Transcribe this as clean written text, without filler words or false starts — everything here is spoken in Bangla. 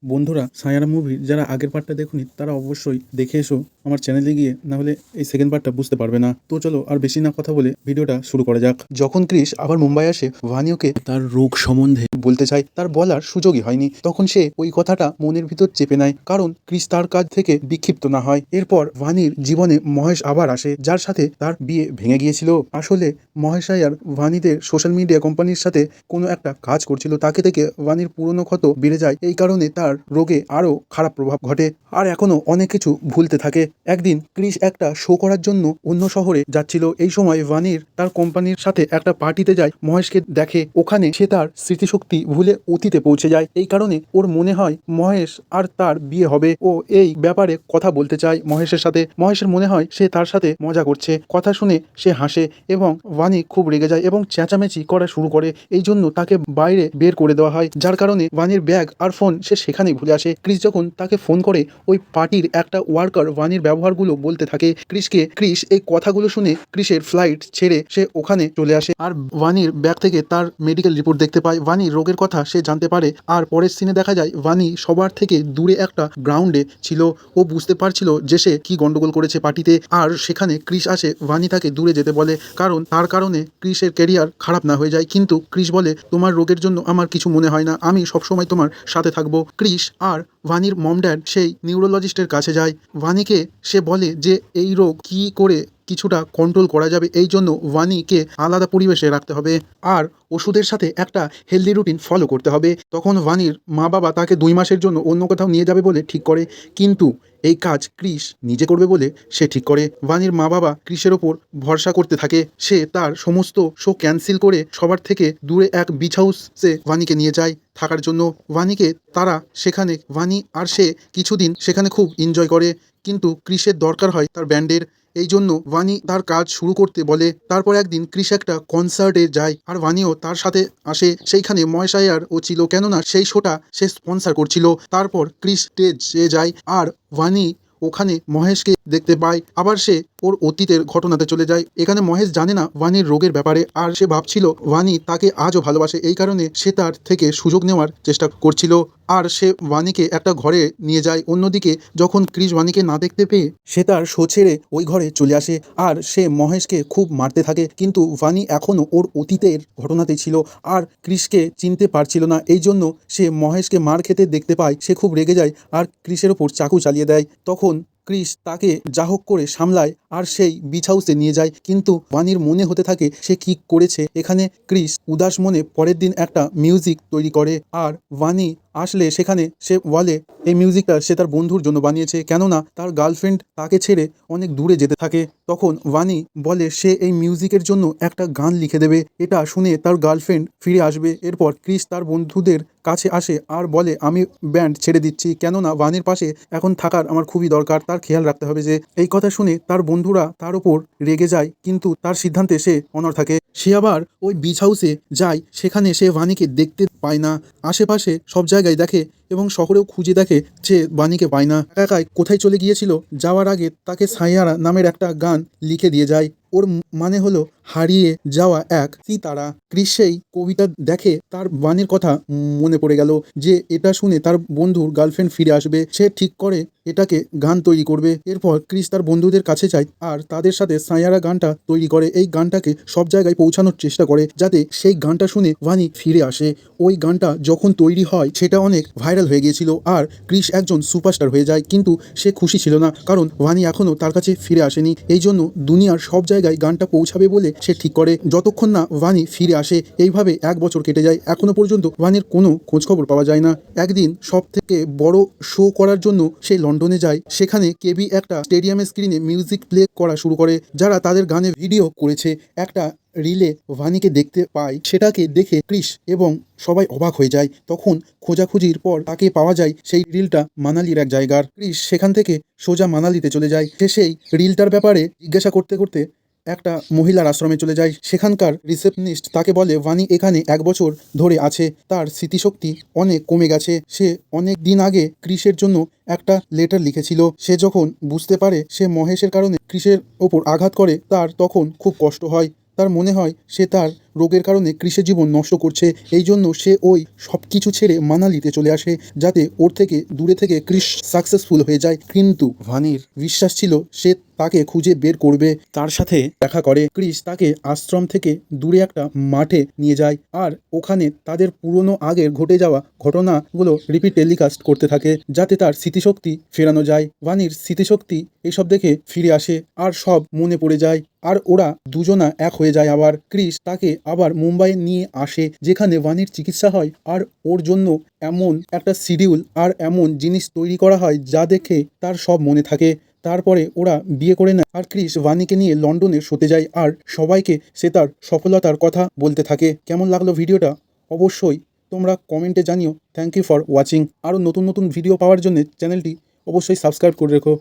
বন্ধুরা, সায়ারা মুভির যারা আগের পার্টটা দেখোনি তারা অবশ্যই দেখে এসো আমার চ্যানেলে গিয়ে, না হলে এই সেকেন্ড পার্টটা বুঝতে পারবে না। তো চলো আর বেশি না কথা বলে ভিডিওটা শুরু করা যাক। যখন ক্রিস আবার মুম্বাই আসে, ভানিওকে তার রোগ সম্বন্ধে বলতে চায়, তার বলার সুযোগই হয়নি। তখন সে ওই কথাটা মনের ভিতর চেপে নেয়, কারণ ক্রিস তার কাছ থেকে বিক্ষিপ্ত না হয়। এরপর ভানির জীবনে মহেশ আবার আসে, যার সাথে তার বিয়ে ভেঙে গিয়েছিল। আসলে মহেশ আয়ার ভানিদের সোশ্যাল মিডিয়া কোম্পানির সাথে কোনো একটা কাজ করছিল, তাকে থেকে ভানির পুরনো ক্ষত বেড়ে যায়। এই কারণে তার রোগে আরও খারাপ প্রভাব ঘটে, আর এখনো অনেক কিছু ভুলতে থাকে। একদিন ক্রিস একটা শো করার জন্য অন্য শহরে যাচ্ছিল। এই সময় ভানির তার কোম্পানির সাথে একটা পার্টিতে যায়, মহেশকে দেখে। ওখানে সে তার স্মৃতিশক্তি ভুলে অতীতে পৌঁছে যায়। এই কারণে ওর মনে হয় মহেশ আর তার বিয়ে হবে। ও এই ব্যাপারে কথা বলতে চায় মহেশের সাথে। মহেশের মনে হয় সে তার সাথে মজা করছে। কথা শুনে সে হাসে এবং ভানি খুব রেগে যায় এবং চেঁচামেচি করা শুরু করে। এই জন্য তাকে বাইরে বের করে দেওয়া হয়, যার কারণে ভানির ব্যাগ আর ফোন সে সেখানেই ভুলে আসে। ক্রিস যখন তাকে ফোন করে, ওই পার্টির একটা ওয়ার্কার ভানির ব্যবহারগুলো বলতে থাকে ক্রিসকে। ক্রিস এই কথাগুলো শুনে ক্রিসের ফ্লাইট ছেড়ে সে ওখানে চলে আসে, আর ভানির ব্যাগ থেকে তার মেডিকেল রিপোর্ট দেখতে পায়। ভানির রোগের কথা সে জানতে পারে, আর পরের সিনে দেখা যায় ভানি সবার থেকে দূরে একটা গ্রাউন্ডে ছিল। ও বুঝতে পারছিল যে সে কি গন্ডগোল করেছে পার্টিতে, আর সেখানে ক্রিস আসে। ভানি তাকে দূরে যেতে বলে, কারণ তার কারণে ক্রিসের ক্যারিয়ার খারাপ না হয়ে যায়। কিন্তু ক্রিস বলে, তোমার রোগের জন্য আমার কিছু মনে হয় না, আমি সবসময় তোমার সাথে থাকবো। ক্রিস আর ভানির মম ড্যাড সেই নিউরোলজিস্টের কাছে যায়। ভানিকে সে বলে যে এই রোগ কি করে কিছুটা কন্ট্রোল করা যাবে, এই জন্য ভানিকে আলাদা পরিবেশে রাখতে হবে আর ওষুধের সাথে একটা হেলদি রুটিন ফলো করতে হবে। তখন ভানির মা বাবা তাকে 2 মাসের জন্য অন্য কোথাও নিয়ে যাবে বলে ঠিক করে, কিন্তু এই কাজ ক্রিস নিজে করবে বলে সে ঠিক করে। ভানির মা বাবা ক্রিসের ওপর ভরসা করতে থাকে। সে তার সমস্ত শো ক্যান্সেল করে সবার থেকে দূরে এক বিচ হাউসে ভানিকে নিয়ে যায় থাকার জন্য। ভানিকে তারা সেখানে, ভানি আর সে কিছুদিন সেখানে খুব এনজয় করে, কিন্তু ক্রিসের দরকার হয় তার ব্যান্ডের। এই জন্য ভানি তার কাজ শুরু করতে বলে। তারপর একদিন ক্রিস একটা কনসার্টে যায়, আর ভানিও তার সাথে আসে। সেইখানে মহেশ আয়ার ও ছিল, কেননা সেই শোটা সে স্পন্সর করছিল। তারপর ক্রিস স্টেজে যায়, আর ভানি ওখানে মহেশকে দেখতে পায়। আবার সে ওর অতীতের ঘটনাতে চলে যায়। এখানে মহেশ জানে না ভানির রোগের ব্যাপারে, আর সে ভাবছিল ভানি তাকে আজও ভালোবাসে। এই কারণে সে তার থেকে সুযোগ নেওয়ার চেষ্টা করছিল, আর সে ভানিকে একটা ঘরে নিয়ে যায়। অন্যদিকে যখন ক্রিস ভানিকে না দেখতে পেয়ে সে তার শো ছেড়ে ওই ঘরে চলে আসে, আর সে মহেশকে খুব মারতে থাকে। কিন্তু ভানি এখনও ওর অতীতের ঘটনাতেই ছিল, আর ক্রিসকে চিনতে পারছিল না। এই জন্য সে মহেশকে মার খেতে দেখতে পায়। সে খুব রেগে যায় আর ক্রিসের ওপর চাকু চালিয়ে দেয়। তখন ক্রিস তাকে যা হোক করে সামলায় আর সেই বিচ হাউসে নিয়ে যায়। কিন্তু ভানির মনে হতে থাকে সে কি করেছে। এখানে ক্রিস উদাস মনে পরের দিন একটা মিউজিক তৈরি করে, আর ভানি আসলে সেখানে সে বলে এই মিউজিকটা সে তার বন্ধুর জন্য বানিয়েছে, কেননা তার গার্লফ্রেন্ড তাকে ছেড়ে অনেক দূরে যেতে থাকে। তখন ভানি বলে সে এই মিউজিকের জন্য একটা গান লিখে দেবে, এটা শুনে তার গার্লফ্রেন্ড ফিরে আসবে। এরপর ক্রিস তার বন্ধুদের কাছে আসে আর বলে আমি ব্যান্ড ছেড়ে দিচ্ছি, কেননা ভানির পাশে এখন থাকার আমার খুবই দরকার, তার খেয়াল রাখতে হবে। যে এই কথা শুনে তার বন্ধুরা তার ওপর রেগে যায়, কিন্তু তার সিদ্ধান্তে সে অনড় থাকে। সে আবার ওই বিচ হাউসে যায়, সেখানে সে ভানিকে দেখতে পায় না। আশেপাশে সব জায়গায় দেখে এবং শহরেও খুঁজে দেখে, সে ভানিকে পায় না। একাই কোথায় চলে গিয়েছিল, যাওয়ার আগে তাকে সাইয়ারা নামের একটা গান লিখে দিয়ে যায়। ওর মানে হলো হারিয়ে যাওয়া এক সিতারা। ক্রিস সেই কবিতা দেখে তার ভানির কথা মনে পড়ে গেল, যে এটা শুনে তার বন্ধুর গার্লফ্রেন্ড ফিরে আসবে। সে ঠিক করে এটাকে গান তৈরি করবে। এরপর ক্রিস তার বন্ধুদের কাছে যায় আর তাদের সাথে সাইয়ারা গানটা তৈরি করে। এই গানটাকে সব জায়গায় পৌঁছানোর চেষ্টা করে, যাতে সেই গানটা শুনে ভানি ফিরে আসে। ওই গানটা যখন তৈরি হয় সেটা অনেক ভাইরাল হয়ে গিয়েছিল, আর ক্রিস একজন সুপারস্টার হয়ে যায়। কিন্তু সে খুশি ছিল না, কারণ ভানি এখনও তার কাছে ফিরে আসেনি। এই জন্য দুনিয়ার সব জায়গায় গানটা পৌঁছাবে বলে সে ঠিক করে, যতক্ষণ না ভানি ফিরে আসে। এইভাবে 1 বছর কেটে যায়, এখনো পর্যন্ত ভানির কোনো খোঁজখবর পাওয়া যায় না। একদিন সব থেকে বড় শো করার জন্য সে লন্ডনে যায়। সেখানে কেবি একটা স্টেডিয়ামের স্ক্রিনে মিউজিক প্লে করা শুরু করে, যারা তাদের গানে ভিডিও করেছে। একটা রিলে ভানিকে দেখতে পায়, সেটাকে দেখে ক্রিস এবং সবাই অবাক হয়ে যায়। তখন খোঁজাখুঁজির পর তাকে পাওয়া যায় সেই রিলটা মানালির এক জায়গার। ক্রিস সেখান থেকে সোজা মানালিতে চলে যায়। সে সেই রিলটার ব্যাপারে জিজ্ঞাসা করতে করতে একটা মহিলার আশ্রমে চলে যায়। সেখানকার রিসেপশনিস্ট তাকে বলে ভানি এখানে 1 বছর ধরে আছে, তার স্মৃতিশক্তি অনেক কমে গেছে। সে অনেক দিন আগে ক্রিসের জন্য একটা লেটার লিখেছিল। সে যখন বুঝতে পারে সে মহেশের কারণে ক্রিসের ওপর আঘাত করে, তার তখন খুব কষ্ট হয়। তার মনে হয় সে তার রোগের কারণে ক্রিসের জীবন নষ্ট করছে। এই জন্য সে ওই সব কিছু ছেড়ে মানালিতে চলে আসে, যাতে ওর থেকে দূরে থেকে ক্রিস সাকসেসফুল হয়ে যায়। কিন্তু ভানির বিশ্বাস ছিল সে তাকে খুঁজে বের করবে। তার সাথে দেখা করে ক্রিস তাকে আশ্রম থেকে দূরে একটা মাঠে নিয়ে যায়, আর ওখানে তাদের পুরনো আগের ঘটে যাওয়া ঘটনাগুলো রিপিট টেলিকাস্ট করতে থাকে, যাতে তার স্মৃতিশক্তি ফেরানো যায়। ভানির স্মৃতিশক্তি এইসব দেখে ফিরে আসে আর সব মনে পড়ে যায়, আর ওরা দুজনা এক হয়ে যায়। আবার ক্রিস তাকে আবার মুম্বাইয়ে নিয়ে আসে, যেখানে ভানির চিকিৎসা হয়, আর ওর জন্য এমন একটা শিডিউল আর এমন জিনিস তৈরি করা হয় যা দেখে তার সব মনে থাকে। তারপরে ওরা বিয়ে করে নেয়, আর ক্রিস ভানিকে নিয়ে লন্ডনে শোতে যায়, আর সবাইকে সে তার সফলতার কথা বলতে থাকে। কেমন লাগলো ভিডিওটা অবশ্যই তোমরা কমেন্টে জানিও। Thank you for watching. আরও নতুন নতুন ভিডিও পাওয়ার জন্য চ্যানেলটি অবশ্যই সাবস্ক্রাইব করে রেখো।